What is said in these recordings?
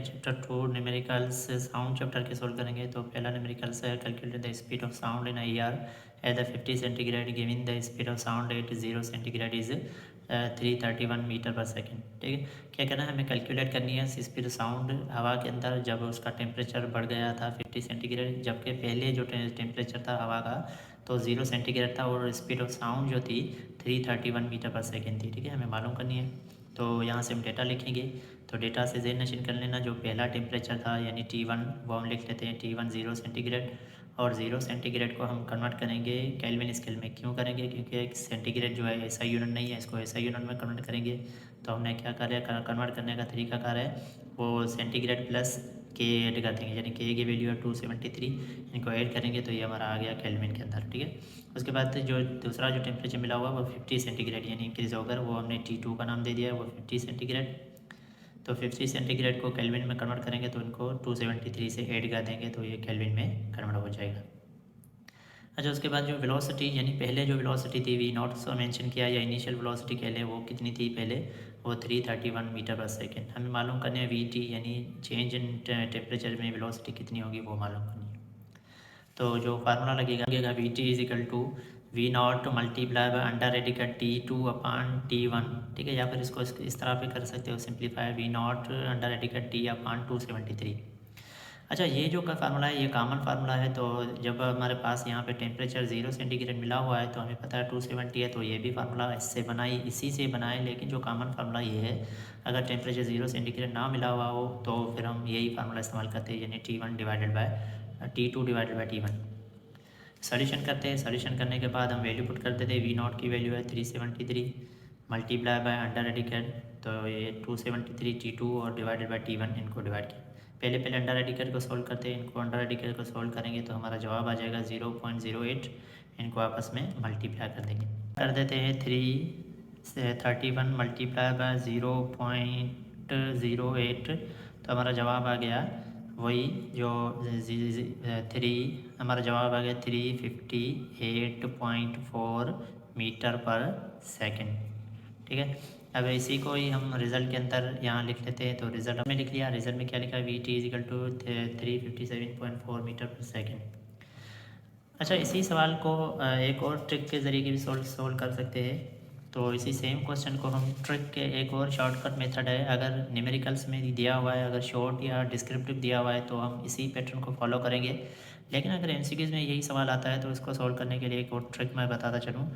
Chapter 2 numericals sound chapter के solve करेंगे। तो पहला न्यूमेरिकल्स है calculate the speed of sound in air at the 50 centigrade giving the speed of sound at 0 centigrade is 331 metre per second. ठीक है, क्या करना है, हमें कैलकुलेट करनी है स्पीड ऑफ साउंड हवा के अंदर जब उसका टेम्परेचर बढ़ गया था 50 सेंटीग्रेड, जबकि पहले जो टेम्परेचर था हवा का तो 0 सेंटीग्रेड था और स्पीड ऑफ साउंड जो थी 331 मीटर पर सेकेंड थी। ठीक है, हमें मालूम करनी है। तो यहाँ से हम डेटा लिखेंगे। तो डेटा से जेनरेशन कर लेना, जो पहला टेम्परेचर था यानी T1 वो हम लिख लेते हैं T1 0 सेंटीग्रेड, और 0 सेंटीग्रेड को हम कन्वर्ट करेंगे केल्विन स्केल में। क्यों करेंगे, क्योंकि एक सेंटीग्रेड जो है ऐसा यूनिट नहीं है, इसको ऐसा यूनिट में कन्वर्ट करेंगे। तो हमने क्या करें, कन्वर्ट करने का तरीका कार है वो सेंटीग्रेड प्लस के ऐड कर देंगे, यानी के की वैल्यू है 273, इनको ऐड करेंगे तो ये हमारा आ गया केल्विन के अंदर। ठीक है, उसके बाद जो दूसरा जो टेम्परेचर मिला हुआ वो 50 सेंटीग्रेड यानी इंक्रीज़ होकर वो हमने T2 का नाम दे दिया है, वो 50 सेंटीग्रेड। तो 50 सेंटीग्रेड को केल्विन में कन्वर्ट करेंगे तो इनको 273 से ऐड कर देंगे तो ये केल्विन में कन्वर्ट हो जाएगा। अच्छा, उसके बाद जो वेलोसिटी यानी पहले जो वेलोसिटी थी वी नॉट सो मेंशन किया, या इनिशियल वेलोसिटी कह लें, वो कितनी थी पहले, वो 331 मीटर पर सेकेंड। हमें मालूम करनी है वी यानी चेंज इन टेम्परेचर में वेलोसिटी कितनी होगी वो मालूम करनी है। तो जो फार्मूला लगेगा V T is equal to V naught multiply by under radical T2 upon T1। ठीक है, या फिर इसको इस तरह पे कर सकते हो simplify, V naught under radical T upon 273। अच्छा, ये जो का फार्मूला है ये कॉमन फार्मूला है। तो जब हमारे पास यहाँ पे टेम्परेचर 0 सेंटीग्रेड मिला हुआ है तो हमें पता है 270 है, तो ये भी फार्मूला इसी से बनाए। लेकिन जो कॉमन फार्मूला ये है, अगर टेम्परेचर 0 सेंटीग्रेड ना मिला हुआ हो तो फिर हम यही फार्मूला इस्तेमाल करते हैं, यानी T1 divided by T2 divided by T1। Solution करते हैं, सॉल्यूशन करने के बाद हम वैल्यू पुट कर देते हैं। वी नॉट की वैल्यू है 373 मल्टीप्लाई बाय अंडर रेडिकल, तो ये 273 T2 और डिवाइडेड बाय T1, इनको डिवाइड किया। पहले अंडर रेडिकल को सोल्व करते हैं, इनको अंडर रेडिकल को सोल्व करेंगे तो हमारा जवाब आ जाएगा 0.08। इनको आपस में मल्टीप्लाई कर देंगे, कर देते हैं 331 मल्टीप्लाई बाय 0.08, तो हमारा जवाब आ गया वही जो 3, हमारा जवाब आ गया 358.4 मीटर पर सेकेंड। ठीक है, अब इसी को ही हम रिज़ल्ट के अंदर यहाँ लिख लेते हैं। तो रिज़ल्ट हमने लिख लिया, रिज़ल्ट में क्या लिखा, V T is equal to 357.4 metre per second. अच्छा, इसी सवाल को एक और ट्रिक के ज़रिए भी सोल्व कर सकते हैं। तो इसी सेम क्वेश्चन को हम ट्रिक के एक और शॉर्टकट मेथड है, अगर न्यूमेरिकल्स में दिया हुआ है, अगर शॉर्ट या डिस्क्रिप्टिव दिया हुआ है तो हम इसी पैटर्न को फॉलो करेंगे। लेकिन अगर एमसीक्यूज़ में यही सवाल आता है तो इसको सॉल्व करने के लिए एक और ट्रिक मैं बताता चलूँ।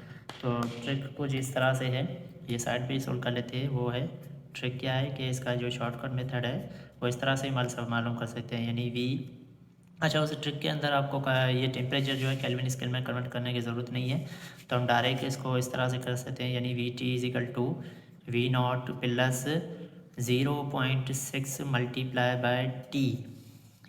तो ट्रिक कुछ इस तरह से है, ये साइड पे ही सोल्व कर लेते हैं। वो है ट्रिक क्या है कि इसका जो शॉर्टकट मेथड है वो इस तरह से मालूम कर सकते हैं, यानी वी। अच्छा, उस ट्रिक के अंदर आपको ये टेम्परेचर जो है केल्विन स्केल में कन्वर्ट करने की ज़रूरत नहीं है, तो हम डायरेक्ट इसको इस तरह से कर सकते हैं, यानी V T is equal to V naught plus 0.6 multiply by T.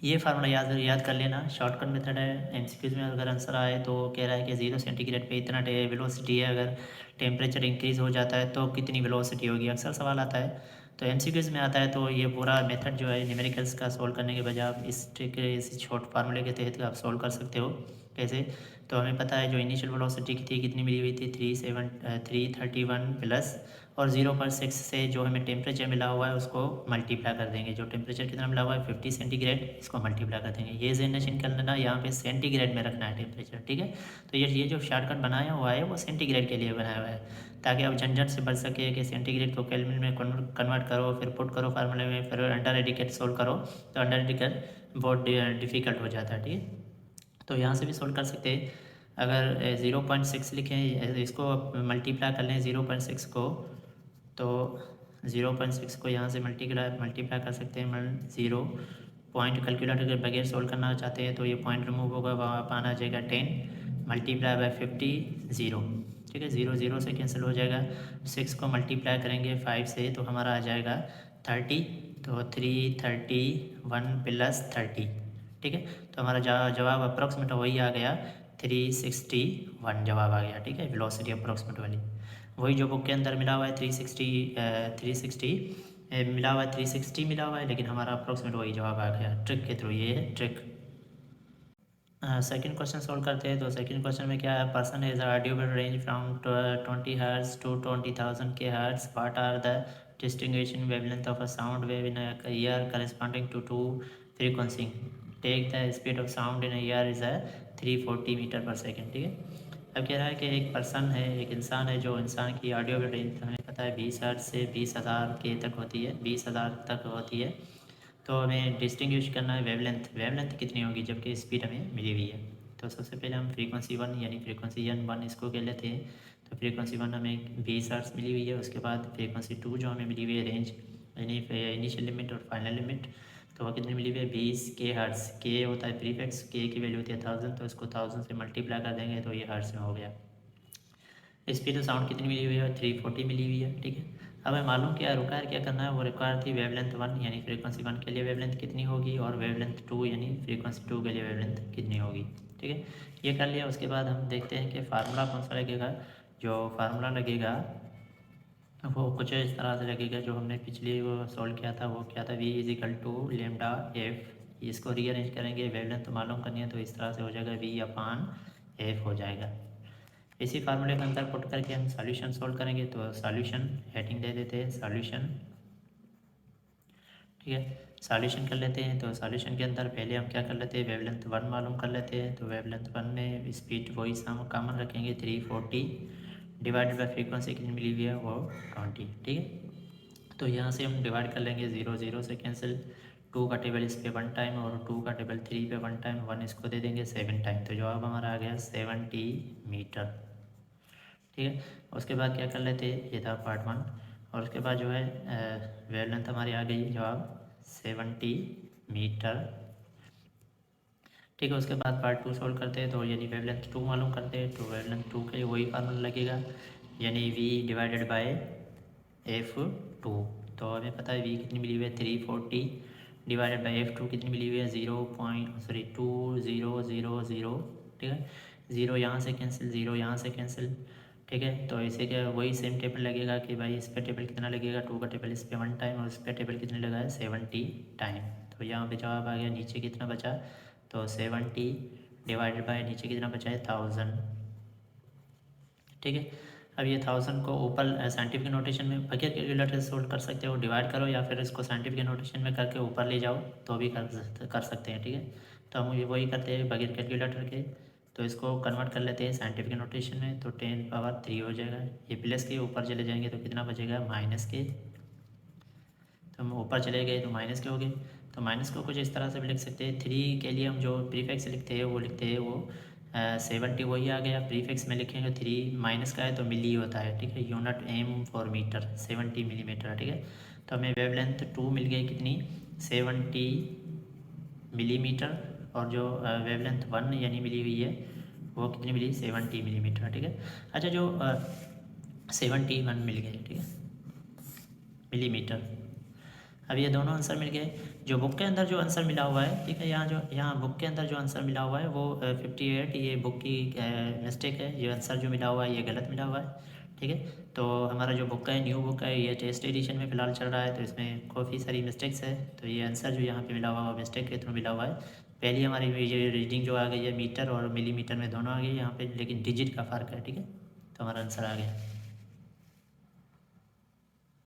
ये फार्मूला याद कर लेना, शॉर्टकट मेथड है। एमसीक्यूज़ में अगर आंसर आए तो कह रहा है कि 0 सेंटीग्रेड पे इतना वेलोसिटी है, अगर टेम्परेचर इंक्रीज़ हो जाता है तो कितनी वेलोसिटी होगी, अक्सर सवाल आता है। तो एमसीक्यूज़ में आता है तो ये पूरा मेथड जो है न्यूमेरिकल्स का सोल्व करने के बजाय आप इस शॉर्ट फार्मूले के तहत आप सोल्व कर सकते हो। कैसे, तो हमें पता है जो इनिशियल वेलोसिटी थी कितनी मिली हुई थी 331 प्लस और 0.6 से जो हमें टेम्परेचर मिला हुआ है उसको मल्टीप्लाई कर देंगे। जो टेम्परेचर कितना मिला हुआ है 50 सेंटीग्रेड, इसको मल्टीप्लाई कर देंगे। ये जनरेशन कर लेना, यहाँ पे सेंटीग्रेड में रखना है टेम्परेचर। ठीक है, तो ये जो शॉर्टकट बनाया हुआ है वो सेंटीग्रेड के लिए बनाया हुआ है, ताकि आप झंझट से बच सके कि सेंटीग्रेड को केल्विन में कन्वर्ट करो, फिर पुट करो फार्मूले में, फिर अंडर रेडिकेट सोल्व करो, तो अंडर रेडिकेट बहुत डिफ़िकल्ट हो जाता है। ठीक है, तो यहाँ से भी सोल्व कर सकते हैं। अगर 0.6 लिखें, इसको मल्टीप्लाई कर लें 0.6 को, तो 0.6 को यहाँ से मल्टीप्लाई कर सकते हैं। 0 पॉइंट कैलकुलेटर के बगैर सोल्व करना चाहते हैं तो ये पॉइंट रिमूव होगा, वहाँ पाना आ जाएगा 10 मल्टीप्लाई बाय 50 0। ठीक है, 0 0 से कैंसिल हो जाएगा। 6 को मल्टीप्लाई करेंगे 5 से तो हमारा आ जाएगा 30, तो 331 प्लस 30। ठीक है, तो हमारा जवाब अप्रॉक्सीमेट वही आ गया 361 जवाब आ गया। ठीक है, वेलोसिटी अप्रॉक्सीमेट वाली वही जो बुक के अंदर मिला हुआ है 360 मिला हुआ है, 360 मिला हुआ है, लेकिन हमारा अप्रॉक्सीमेट वही जवाब आ गया ट्रिक के थ्रू। ये है ट्रिक। सेकंड क्वेश्चन सोल्व करते हैं। तो सेकंड क्वेश्चन में क्या है, person is audio will range from 20 hertz to 20,000 K hertz, what are the distinguishing wavelength of a sound wave in a ear corresponding to two frequency. Take the speed of sound in a ear is a 340 metre per second. ठीक है, अब कह रहा है कि एक person है, एक इंसान है, जो इंसान की ऑडियो की रेंज हमें पता है 20 हर्ट्ज से 20,000 के तक होती है, 20,000 तक होती है। तो हमें डिस्टिंग्विश करना है वेवलेंथ, वेवलेंथ कितनी होगी जबकि स्पीड हमें मिली हुई है। तो सबसे पहले हम फ्रीक्वेंसी 1 यानी फ्रीक्वेंसी n1 इसको कह लेते हैं। तो फ्रीक्वेंसी 1 हमें 20 हर्ट्ज मिली हुई है। उसके बाद फ्रीक्वेंसी 2 जो हमें मिली हुई है रेंज यानी इनिशियल लिमिट और फाइनल लिमिट, तो वह कितनी मिली हुई है 20 के हर्ट्ज। के होता है प्रीफिक्स, के की वैल्यू होती है 1000, तो इसको 1000 से मल्टीप्लाई कर देंगे तो ये हर्ट्ज में हो गया। स्पीड ऑफ साउंड कितनी मिली हुई है 340 मिली हुई है। ठीक है, अब हमें मालूम क्या रिक्वायर क्या करना है, वो रिक्वायर थी वेवलेंथ 1 यानी फ्रीक्वेंसी 1 के लिए वेवलेंथ कितनी होगी और वेवलेंथ 2 यानी फ्रीक्वेंसी 2 के लिए वेवलेंथ कितनी होगी। ठीक है, ये कर लिया। उसके बाद हम देखते हैं कि फार्मूला कौन सा लगेगा। जो फार्मूला लगेगा वो कुछ इस तरह से लगेगा, जो हमने पिछले वो सॉल्व किया था, वो क्या था, v is equal to lambda F. इसको रीअरेंज करेंगे, वेवलेंथ तो मालूम करनी है, तो इस तरह से हो जाएगा v अपान एफ हो जाएगा। इसी फार्मूले के अंदर पुट करके हम सॉल्यूशन सोल्व करेंगे। तो सॉल्यूशन हेडिंग दे देते हैं सॉल्यूशन। ठीक है, सॉल्यूशन कर लेते हैं। तो सॉल्यूशन के अंदर पहले हम क्या कर लेते हैं, वेवलेंथ 1 मालूम कर लेते हैं। तो वेवलेंथ 1 में स्पीड वही कॉमन रखेंगे 340 डिवाइडेड बाई फ्रीक्वेंसी कितनी मिली हुई है वो 20। ठीक है, तो यहाँ से हम डिवाइड कर लेंगे, 0 0 से कैंसिल, 2 का टेबल इस पे 1 टाइम और 2 का टेबल 3 पे 1 टाइम, 1 इसको दे देंगे 7 टाइम। तो जवाब हमारा आ गया 70 मीटर। ठीक है, उसके बाद क्या कर लेते हैं, ये था पार्ट 1। और उसके बाद जो है वेवलेंथ हमारी आ गई जवाब 70 मीटर। ठीक है, उसके बाद पार्ट 2 सोल्व करते हैं। तो यानी वेवलेंथ 2 मालूम करते हैं। तो वेवलेंथ 2 के लिए वही फार्मूला लगेगा, यानी v डिवाइडेड बाय f2। तो हमें पता है v कितनी मिली हुई है 340 डिवाइडेड बाई f2 कितनी मिली हुई है 0.2000। ठीक है, 0 यहाँ से कैंसिल, 0 यहाँ से कैंसिल। ठीक है, तो इसे क्या वही सेम टेबल लगेगा कि भाई इस पर टेबल कितना लगेगा, 2 का टेबल इस पर 1 टाइम और इस पर टेबल कितने लगा है 70 टाइम। तो यहाँ पे जवाब आ गया, नीचे कितना बचा, तो 70 डिवाइडेड बाय नीचे कितना बचा है 1000। ठीक है, अब ये 1000 को ऊपर साइंटिफिक नोटेशन में बगैर कैलकुलेटर से सोल्व कर सकते हो, डिवाइड करो या फिर इसको साइंटिफिक नोटेशन में करके ऊपर ले जाओ तो भी कर सकते हैं। ठीक है, तो हम ये वही करते हैं बगैर कैलकुलेटर के। तो इसको कन्वर्ट कर लेते हैं साइंटिफिक नोटेशन में, तो 10⁻³ हो जाएगा। ये प्लस के ऊपर चले जाएंगे तो कितना बचेगा माइनस के। तो हम ऊपर चले गए तो माइनस के हो गए। तो माइनस को कुछ इस तरह से भी लिख सकते हैं, 3 के लिए हम जो प्रीफिक्स लिखते हैं वो लिखते हैं वो 70 वही आ गया। प्रीफिक्स में लिखेंगे 3 माइनस का है तो मिली होता है। ठीक है, unit M for metre 70 millimetre. ठीक है, तो हमें वेवलेंथ 2 मिल गई कितनी 70 मिलीमीटर, और जो वेवलेंथ 1 यानी मिली हुई है वो कितनी मिली 70 मिलीमीटर। ठीक है, अच्छा जो 71 मिल गए, ठीक है, मिलीमीटर। अब ये दोनों आंसर मिल गए। जो बुक के अंदर जो आंसर मिला हुआ है, ठीक है, यहाँ बुक के अंदर जो आंसर मिला हुआ है वो 58, ये बुक की मिस्टेक है। ये आंसर जो मिला हुआ है ये गलत मिला हुआ है। ठीक है, तो हमारा जो बुक है न्यू बुक है, ये टेस्ट एडिशन में फ़िलहाल चल रहा है, तो इसमें काफ़ी सारी मिस्टेक्स है। तो ये आंसर जो यहाँ पे मिला हुआ है मिस्टेक के थ्रू मिला हुआ है। पहली हमारी ये रीडिंग जो आ गई है मीटर और मिलीमीटर में दोनों आ गई यहाँ पे, लेकिन डिजिट का फ़र्क है। ठीक है, तो हमारा आंसर आ गया।